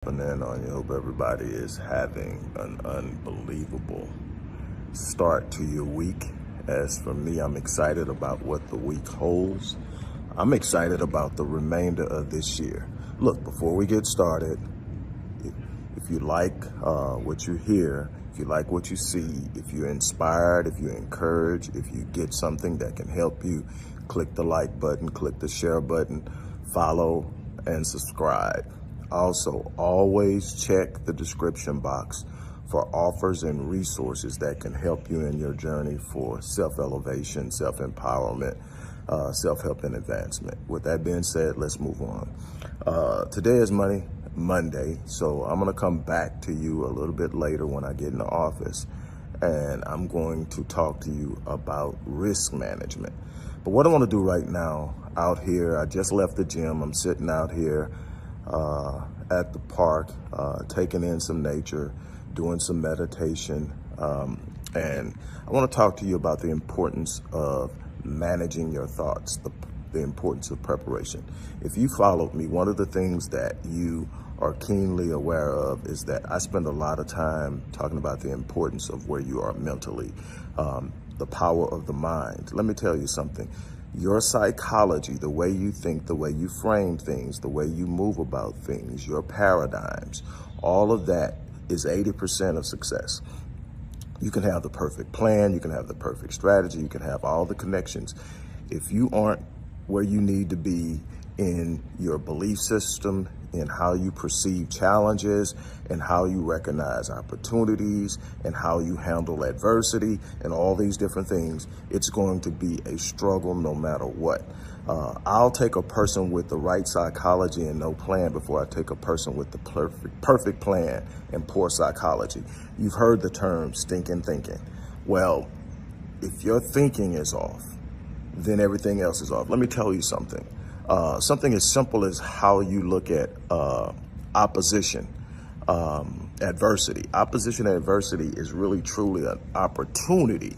In on you. Hope everybody is having an unbelievable start to your week. As for me, I'm excited about what the week holds. I'm excited about the remainder of this year. Look, before we get started, if you like what you hear, if you like what you see, if you're inspired, if you're encouraged, if you get something that can help you, click the like button, click the share button, follow, and subscribe. Also, always check the description box for offers and resources that can help you in your journey for self-elevation, self-empowerment, self-help, and advancement. With that being said, let's move on. Today is Monday, so I'm going to come back to you a little bit later when I get in the office, and I'm going to talk to you about risk management. But what I want to do right now out here, I just left the gym. I'm sitting out here at the park, taking in some nature, doing some meditation. And I want to talk to you about the importance of managing your thoughts, the importance of preparation. If you followed me, one of the things that you are keenly aware of is that I spend a lot of time talking about the importance of where you are mentally, the power of the mind. Let me tell you something. Your psychology, the way you think, the way you frame things, the way you move about things, your paradigms, all of that is 80% of success. You can have the perfect plan, you can have the perfect strategy, you can have all the connections. If you aren't where you need to be in your belief system, in how you perceive challenges, and how you recognize opportunities, and how you handle adversity, and all these different things, it's going to be a struggle no matter what. I'll take a person with the right psychology and no plan before I take a person with the perfect plan and poor psychology. You've heard the term stinking thinking. Well, if your thinking is off, then everything else is off. Let me tell you something. Something as simple as how you look at opposition, adversity. Opposition and adversity is really truly an opportunity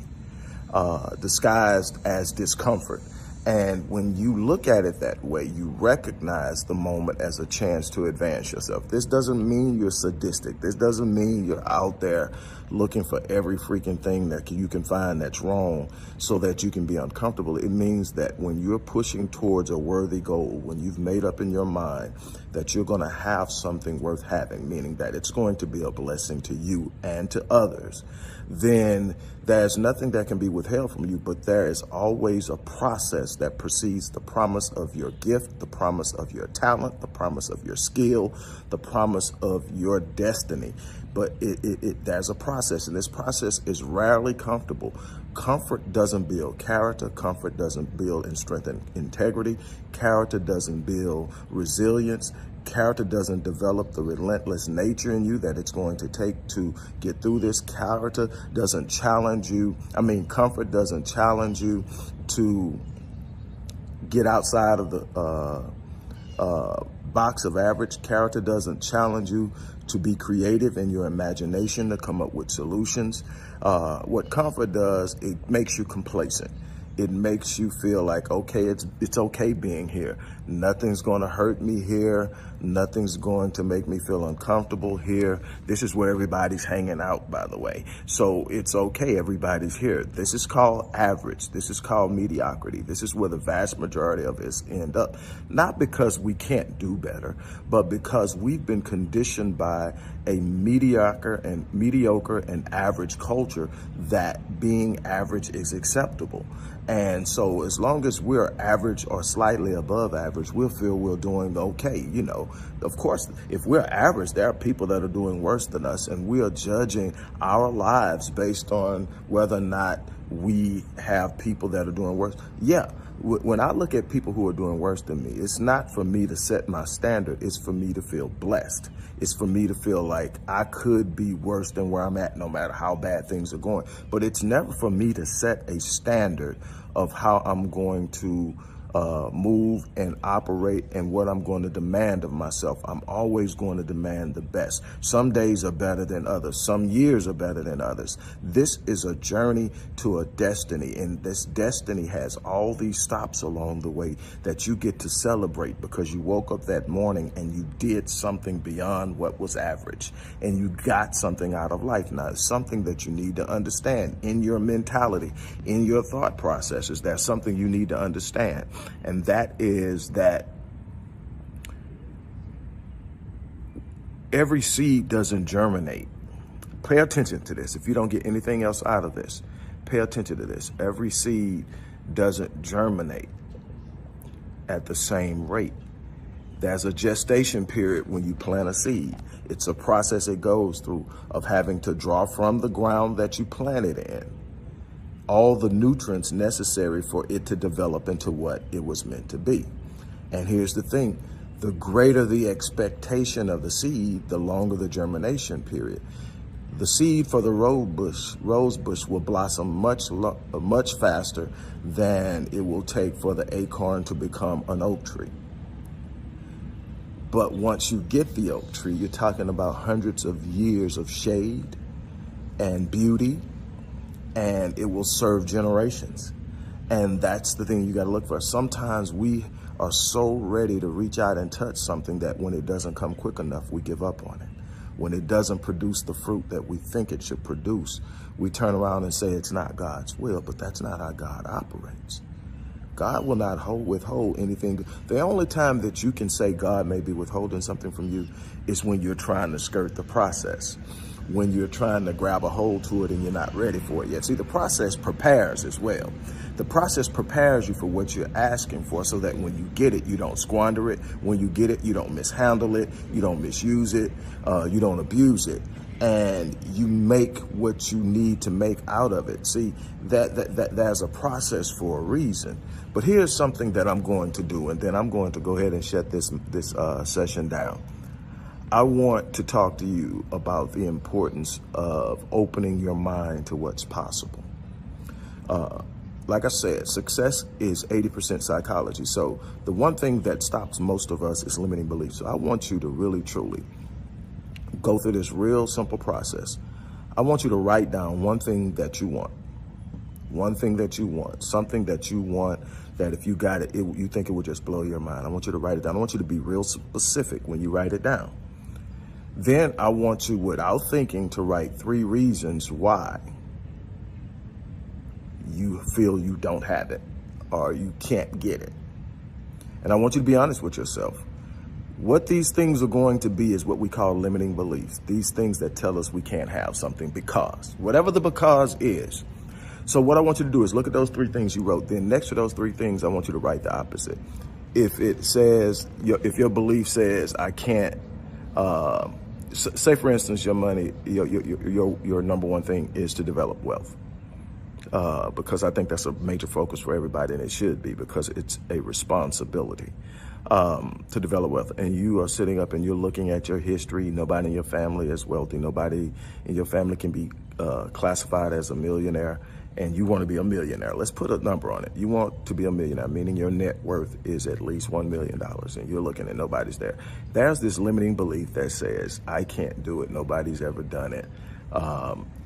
disguised as discomfort. And when you look at it that way, you recognize the moment as a chance to advance yourself. This doesn't mean you're sadistic. This doesn't mean you're out there looking for every freaking thing that you can find that's wrong so that you can be uncomfortable. It means that when you're pushing towards a worthy goal, when you've made up in your mind that you're going to have something worth having, meaning that it's going to be a blessing to you and to others, then there's nothing that can be withheld from you, but there is always a process that precedes the promise of your gift, the promise of your talent, the promise of your skill, the promise of your destiny. But there's a process, and this process is rarely comfortable. Comfort doesn't build character. Comfort doesn't build and strengthen integrity. Character doesn't build resilience. Character doesn't develop the relentless nature in you that it's going to take to get through this. Character doesn't challenge you. Comfort doesn't challenge you to get outside of the box of average. Character doesn't challenge you to be creative in your imagination, to come up with solutions. What comfort does, it makes you complacent. It makes you feel like, okay, it's okay being here. Nothing's going to hurt me here. Nothing's going to make me feel uncomfortable here. This is where everybody's hanging out, by the way. So it's okay. Everybody's here. This is called average. This is called mediocrity. This is where the vast majority of us end up. Not because we can't do better, but because we've been conditioned by a mediocre and average culture that being average is acceptable. And so as long as we're average or slightly above average, we'll feel we're doing okay. You know, of course, if we're average, there are people that are doing worse than us, and we are judging our lives based on whether or not we have people that are doing worse. Yeah. When I look at people who are doing worse than me, it's not for me to set my standard. It's for me to feel blessed. It's for me to feel like I could be worse than where I'm at, no matter how bad things are going. But it's never for me to set a standard of how I'm going to move and operate and what I'm going to demand of myself. I'm always going to demand the best. Some days are better than others. Some years are better than others. This is a journey to a destiny, and this destiny has all these stops along the way that you get to celebrate because you woke up that morning and you did something beyond what was average and you got something out of life. Now, it's something that you need to understand in your mentality, in your thought processes. There's something you need to understand. And that is that every seed doesn't germinate. Pay attention to this. If you don't get anything else out of this, pay attention to this. Every seed doesn't germinate at the same rate. There's a gestation period when you plant a seed. It's a process it goes through of having to draw from the ground that you planted in all the nutrients necessary for it to develop into what it was meant to be. And here's the thing, the greater the expectation of the seed, the longer the germination period. The seed for the rose bush will blossom much faster than it will take for the acorn to become an oak tree. But once you get the oak tree, you're talking about hundreds of years of shade and beauty, and it will serve generations. And that's the thing you got to look for. Sometimes we are so ready to reach out and touch something that when it doesn't come quick enough, we give up on it. When it doesn't produce the fruit that we think it should produce, we turn around and say it's not God's will, but that's not how God operates. God will not withhold anything. The only time that you can say God may be withholding something from you is when you're trying to skirt the process, when you're trying to grab a hold to it and you're not ready for it yet. See, the process prepares as well. The process prepares you for what you're asking for so that when you get it, you don't squander it. When you get it, you don't mishandle it. You don't misuse it. You don't abuse it. And you make what you need to make out of it. See, that there's a process for a reason. But here's something that I'm going to do, and then I'm going to go ahead and shut this session down. I want to talk to you about the importance of opening your mind to what's possible. Like I said, success is 80% psychology. So the one thing that stops most of us is limiting beliefs. So I want you to really, truly go through this real simple process. I want you to write down one thing that you want. One thing that you want, something that you want that if you got it, you think it would just blow your mind. I want you to write it down. I want you to be real specific when you write it down. Then I want you, without thinking, to write 3 reasons why you feel you don't have it or you can't get it. And I want you to be honest with yourself. What these things are going to be is what we call limiting beliefs. These things that tell us we can't have something because, whatever the because is. So what I want you to do is look at those 3 things you wrote. Then next to those 3 things, I want you to write the opposite. If it says, if your belief says I can't, say for instance, your money, your number one thing is to develop wealth. Because I think that's a major focus for everybody, and it should be, because it's a responsibility to develop wealth. And you are sitting up and you're looking at your history. Nobody in your family is wealthy. Nobody in your family can be classified as a millionaire, and you want to be a millionaire. Let's put a number on it. You want to be a millionaire, meaning your net worth is at least $1 million, and you're looking and nobody's there. There's this limiting belief that says, I can't do it. Nobody's ever done it.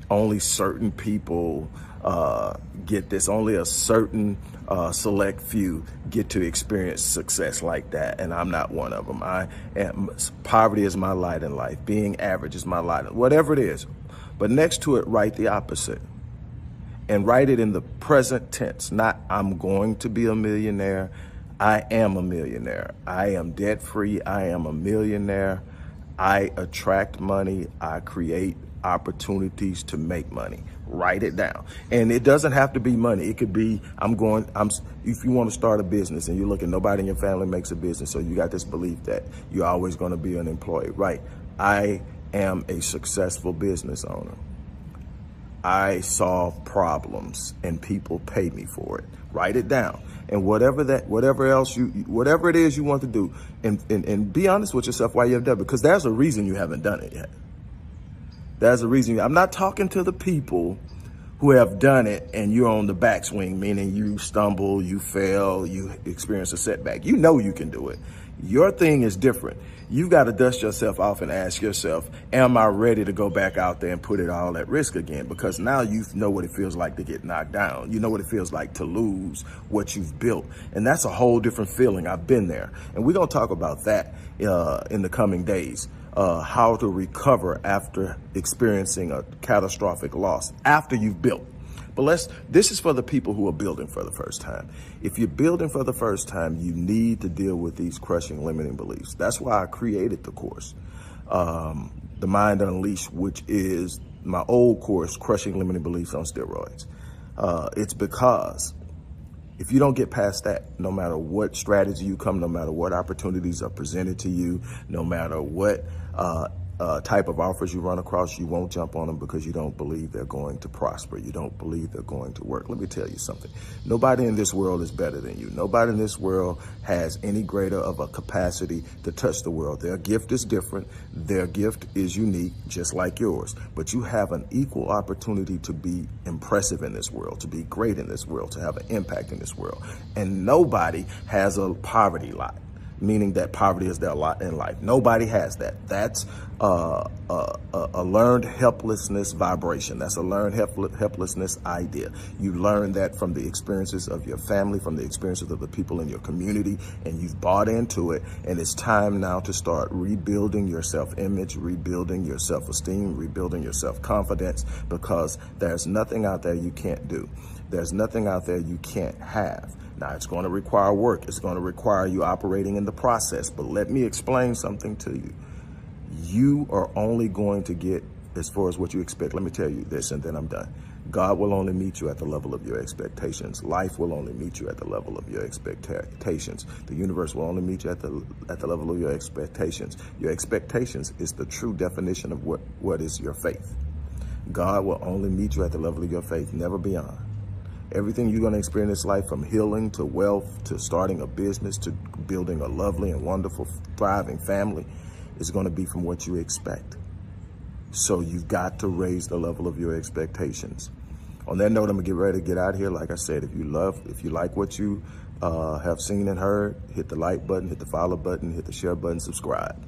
Only certain people get this. Only a certain select few get to experience success like that, and I'm not one of them. Poverty is my lot in life. Being average is my lot, whatever it is. But next to it, write the opposite. And write it in the present tense, not I'm going to be a millionaire. I am a millionaire. I am debt free. I am a millionaire. I attract money. I create opportunities to make money. Write it down. And it doesn't have to be money. It could be, if you want to start a business and you're looking, nobody in your family makes a business. So you got this belief that you're always going to be an employee. Right. I am a successful business owner. I solve problems and people pay me for it. Write it down. And whatever it is you want to do, and be honest with yourself why you have done it, because there's a reason you haven't done it yet. There's a reason. I'm not talking to the people who have done it, and you're on the backswing, meaning you stumble, you fail, you experience a setback. You know you can do it. Your thing is different. You've got to dust yourself off and ask yourself, am I ready to go back out there and put it all at risk again? Because now you know what it feels like to get knocked down. You know what it feels like to lose what you've built. And that's a whole different feeling. I've been there. And we're going to talk about that in the coming days. How to recover after experiencing a catastrophic loss after you've built. But this is for the people who are building for the first time. If you're building for the first time, you need to deal with these crushing limiting beliefs. That's why I created the course, The Mind Unleashed, which is my old course, Crushing Limiting Beliefs on Steroids. It's because if you don't get past that, no matter what strategy you come, no matter what opportunities are presented to you, no matter what type of offers you run across, you won't jump on them because you don't believe they're going to prosper. You don't believe they're going to work. Let me tell you something. Nobody in this world is better than you. Nobody in this world has any greater of a capacity to touch the world. Their gift is different. Their gift is unique, just like yours. But you have an equal opportunity to be impressive in this world, to be great in this world, to have an impact in this world. And nobody has a poverty lot, meaning that poverty is their lot in life. Nobody has that. That's a learned helplessness vibration. That's a learned helplessness idea. You learn that from the experiences of your family, from the experiences of the people in your community, and you've bought into it. And it's time now to start rebuilding your self-image, rebuilding your self-esteem, rebuilding your self-confidence, because there's nothing out there you can't do. There's nothing out there you can't have. Now, it's going to require work. It's going to require you operating in the process. But let me explain something to you. You are only going to get as far as what you expect. Let me tell you this, and then I'm done. God will only meet you at the level of your expectations. Life will only meet you at the level of your expectations. The universe will only meet you at the level of your expectations. Your expectations is the true definition of what is your faith. God will only meet you at the level of your faith, never beyond. Everything you're going to experience in life, from healing to wealth to starting a business to building a lovely and wonderful, thriving family, is going to be from what you expect. So you've got to raise the level of your expectations. On that note, I'm going to get ready to get out of here. Like I said, if you like what you have seen and heard, hit the like button, hit the follow button, hit the share button, subscribe.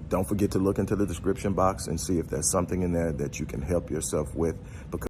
Don't forget to look into the description box and see if there's something in there that you can help yourself with, because